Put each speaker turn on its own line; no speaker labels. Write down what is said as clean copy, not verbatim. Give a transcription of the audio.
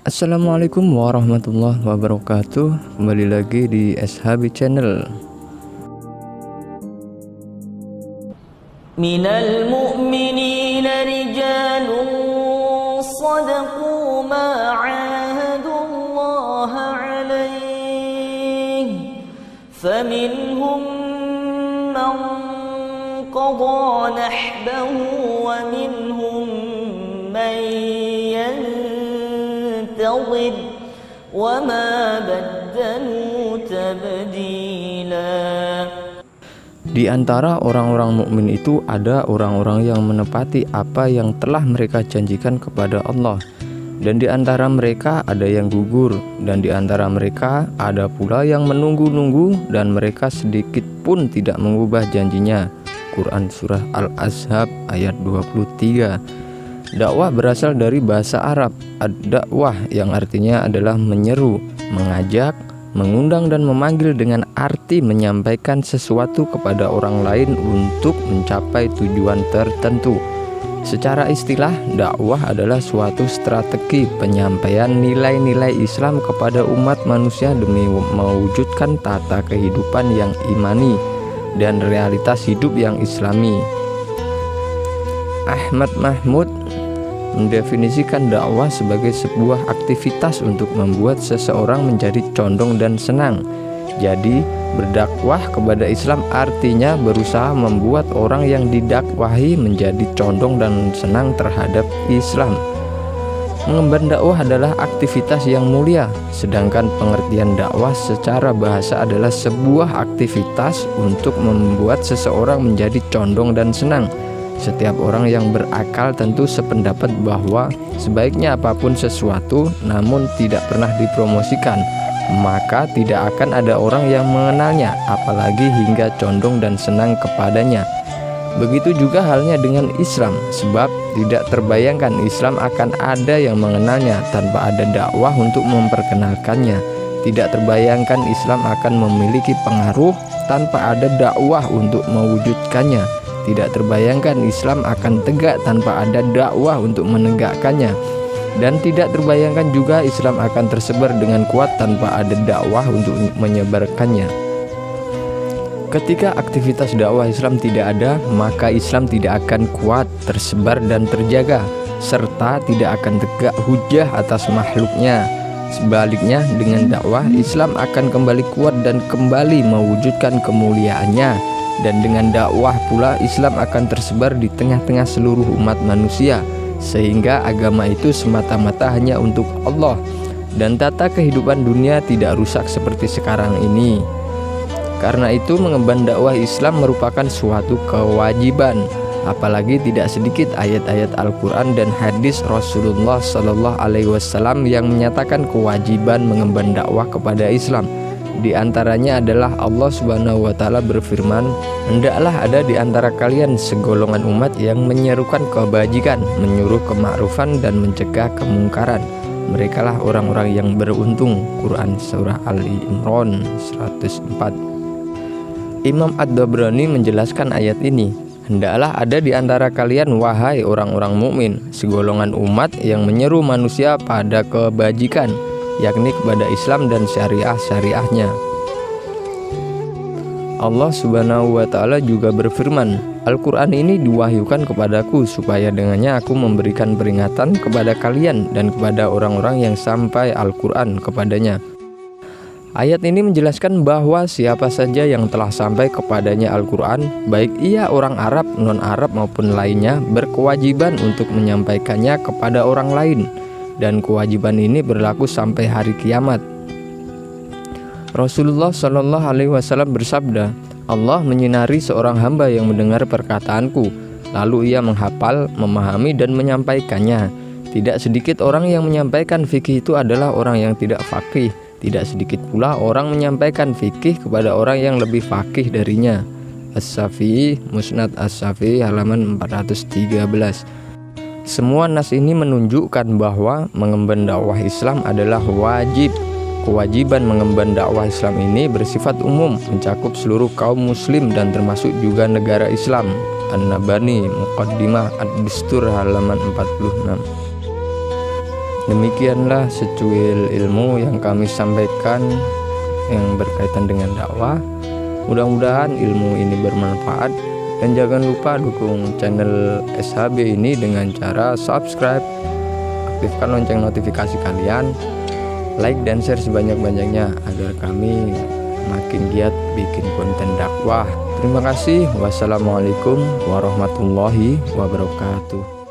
Assalamualaikum warahmatullahi wabarakatuh. Kembali lagi di SHB Channel.
Minal mu'minina rijalun sadaqu ma 'ahadullaha 'alaihi faminhum man qada nahbahu wa minhum man yantazir wa ma baddalu tabdila.
Di antara orang-orang mukmin itu ada orang-orang yang menepati apa yang telah mereka janjikan kepada Allah, dan di antara mereka ada yang gugur, dan di antara mereka ada pula yang menunggu-nunggu, dan mereka sedikit pun tidak mengubah janjinya. Quran Surah Al-Ahzab ayat 23. Dakwah berasal dari bahasa Arab ad-dakwah, yang artinya adalah menyeru, mengajak, mengundang dan memanggil, dengan arti menyampaikan sesuatu kepada orang lain untuk mencapai tujuan tertentu. Secara istilah, dakwah adalah suatu strategi penyampaian nilai-nilai Islam kepada umat manusia demi mewujudkan tata kehidupan yang imani dan realitas hidup yang islami. Ahmad Mahmud mendefinisikan dakwah sebagai sebuah aktivitas untuk membuat seseorang menjadi condong dan senang. Jadi, berdakwah kepada Islam artinya berusaha membuat orang yang didakwahi menjadi condong dan senang terhadap Islam. Mengemban dakwah adalah aktivitas yang mulia, sedangkan pengertian dakwah secara bahasa adalah sebuah aktivitas untuk membuat seseorang menjadi condong dan senang. Setiap orang yang berakal tentu sependapat bahwa sebaiknya apapun sesuatu namun tidak pernah dipromosikan, maka tidak akan ada orang yang mengenalnya, apalagi hingga condong dan senang kepadanya. Begitu juga halnya dengan Islam, sebab tidak terbayangkan Islam akan ada yang mengenalnya tanpa ada dakwah untuk memperkenalkannya. Tidak terbayangkan Islam akan memiliki pengaruh tanpa ada dakwah untuk mewujudkannya. Tidak terbayangkan Islam akan tegak tanpa ada dakwah untuk menegakkannya. Dan tidak terbayangkan juga Islam akan tersebar dengan kuat tanpa ada dakwah untuk menyebarkannya. Ketika aktivitas dakwah Islam tidak ada, maka Islam tidak akan kuat, tersebar dan terjaga, serta tidak akan tegak hujah atas makhluknya. Sebaliknya, dengan dakwah Islam akan kembali kuat dan kembali mewujudkan kemuliaannya. Dan dengan dakwah pula Islam akan tersebar di tengah-tengah seluruh umat manusia, sehingga agama itu semata-mata hanya untuk Allah, dan tata kehidupan dunia tidak rusak seperti sekarang ini. Karena itu, mengemban dakwah Islam merupakan suatu kewajiban. Apalagi tidak sedikit ayat-ayat Al-Quran dan hadis Rasulullah SAW yang menyatakan kewajiban mengemban dakwah kepada Islam. Di antaranya adalah Allah Subhanahu wa Ta'ala berfirman, "Hendaklah ada di antara kalian segolongan umat yang menyerukan kebajikan, menyuruh kemakrufan dan mencegah kemungkaran. Merekalah orang-orang yang beruntung." Quran Surah Ali Imran 104. Imam Ad-Dabrani menjelaskan ayat ini, "Hendaklah ada di antara kalian, wahai orang-orang mukmin, segolongan umat yang menyeru manusia pada kebajikan, yakni kepada Islam dan syariah-syariahnya." Allah Subhanahu wa Ta'ala juga berfirman, "Al-Quran ini diwahyukan kepadaku supaya dengannya aku memberikan peringatan kepada kalian dan kepada orang-orang yang sampai Al-Quran kepadanya." Ayat ini menjelaskan bahwa siapa saja yang telah sampai kepadanya Al-Quran, baik ia orang Arab, non-Arab maupun lainnya, berkewajiban untuk menyampaikannya kepada orang lain. Dan kewajiban ini berlaku sampai hari kiamat. Rasulullah SAW bersabda, "Allah menyinari seorang hamba yang mendengar perkataanku, lalu ia menghafal, memahami dan menyampaikannya. Tidak sedikit orang yang menyampaikan fikih itu adalah orang yang tidak faqih. Tidak sedikit pula orang menyampaikan fikih kepada orang yang lebih faqih darinya." As-Syafi'i, Musnad As-Syafi'i halaman 413. Semua nas ini menunjukkan bahwa mengemban dakwah Islam adalah wajib. Kewajiban mengemban dakwah Islam ini bersifat umum, mencakup seluruh kaum muslim dan termasuk juga negara Islam. An-Nabani Muqaddimah Ad-Distur halaman 46. Demikianlah secuil ilmu yang kami sampaikan yang berkaitan dengan dakwah. Mudah-mudahan ilmu ini bermanfaat, dan jangan lupa dukung channel SHB ini dengan cara subscribe, aktifkan lonceng notifikasi kalian, like dan share sebanyak-banyaknya agar kami makin giat bikin konten dakwah. Terima kasih. Wassalamualaikum warahmatullahi wabarakatuh.